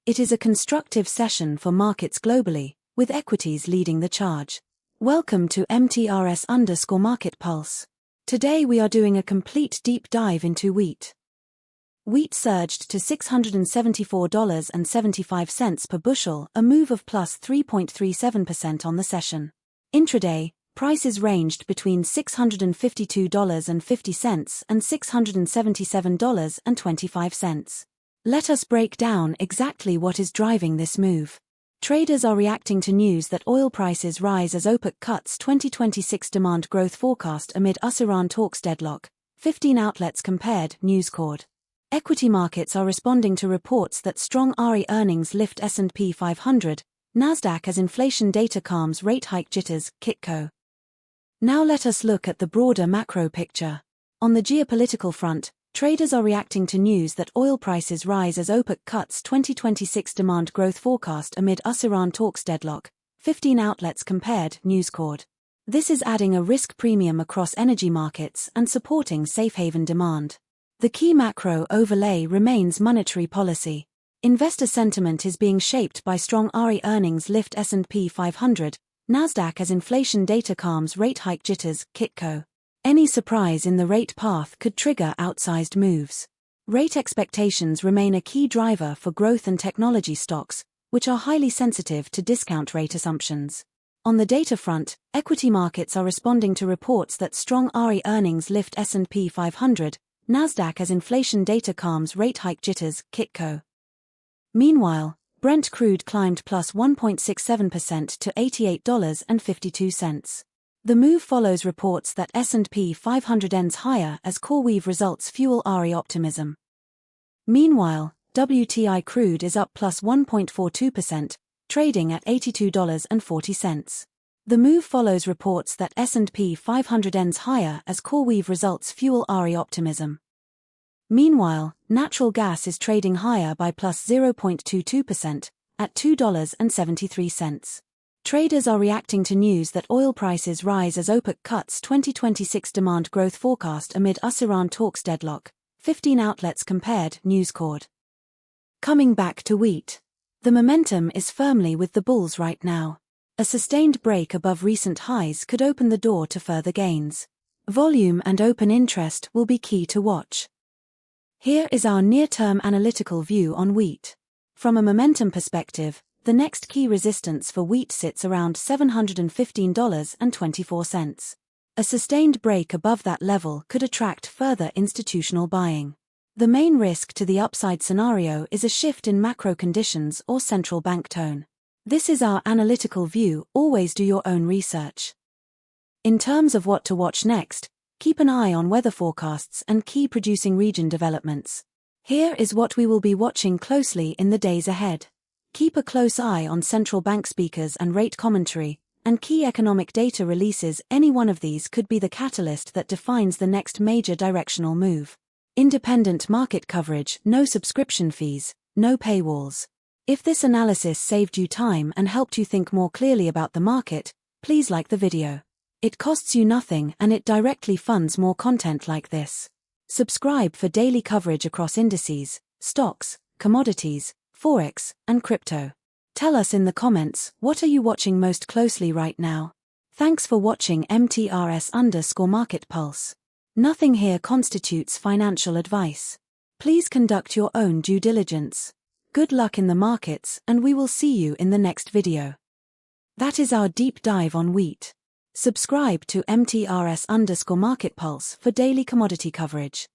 It is a constructive session for markets globally, with equities leading the charge. Welcome to MTRS_Market Pulse. Today we are doing a complete deep dive into wheat. Wheat surged to $674.75 per bushel, a move of plus 3.37% on the session. Intraday, prices ranged between $652.50 and $677.25. Let us break down exactly what is driving this move. Traders are reacting to news that oil prices rise as OPEC cuts 2026 demand growth forecast amid US-Iran talks deadlock, 15 outlets compared, News Cord. Equity markets are responding to reports that strong RE earnings lift S&P 500, NASDAQ as inflation data calms rate hike jitters, Kitco. Now let us look at the broader macro picture. On the geopolitical front, traders are reacting to news that oil prices rise as OPEC cuts 2026 demand growth forecast amid US-Iran talks deadlock, 15 outlets compared, News Cord. This is adding a risk premium across energy markets and supporting safe haven demand. The key macro overlay remains monetary policy. Investor sentiment is being shaped by strong RE earnings lift S&P 500, NASDAQ as inflation data calms rate hike jitters, Kitco. Any surprise in the rate path could trigger outsized moves. Rate expectations remain a key driver for growth and technology stocks, which are highly sensitive to discount rate assumptions. On the data front, equity markets are responding to reports that strong RE earnings lift S&P 500, NASDAQ as inflation data calms rate hike jitters, Kitco. Meanwhile, Brent crude climbed plus 1.67% to $88.52. The move follows reports that S&P 500 ends higher as CoreWeave results fuel RE optimism. Meanwhile, WTI crude is up plus 1.42%, trading at $82.40. The move follows reports that S&P 500 ends higher as CoreWeave results fuel RE optimism. Meanwhile, natural gas is trading higher by plus 0.22%, at $2.73. Traders are reacting to news that oil prices rise as OPEC cuts 2026 demand growth forecast amid US-Iran talks deadlock, 15 outlets compared, News Cord. Coming back to wheat. The momentum is firmly with the bulls right now. A sustained break above recent highs could open the door to further gains. Volume and open interest will be key to watch. Here is our near-term analytical view on wheat. From a momentum perspective, the next key resistance for wheat sits around $715.24. A sustained break above that level could attract further institutional buying. The main risk to the upside scenario is a shift in macro conditions or central bank tone. This is our analytical view, always do your own research. In terms of what to watch next, keep an eye on weather forecasts and key producing region developments. Here is what we will be watching closely in the days ahead. Keep a close eye on central bank speakers and rate commentary, and key economic data releases. Any one of these could be the catalyst that defines the next major directional move. Independent market coverage, no subscription fees, no paywalls. If this analysis saved you time and helped you think more clearly about the market, please like the video. It costs you nothing and it directly funds more content like this. Subscribe for daily coverage across indices, stocks, commodities, forex, and crypto. Tell us in the comments, what are you watching most closely right now? Thanks for watching MTRS_Market Pulse. Nothing here constitutes financial advice. Please conduct your own due diligence. Good luck in the markets, and we will see you in the next video. That is our deep dive on wheat. Subscribe to MTRS_Market Pulse for daily commodity coverage.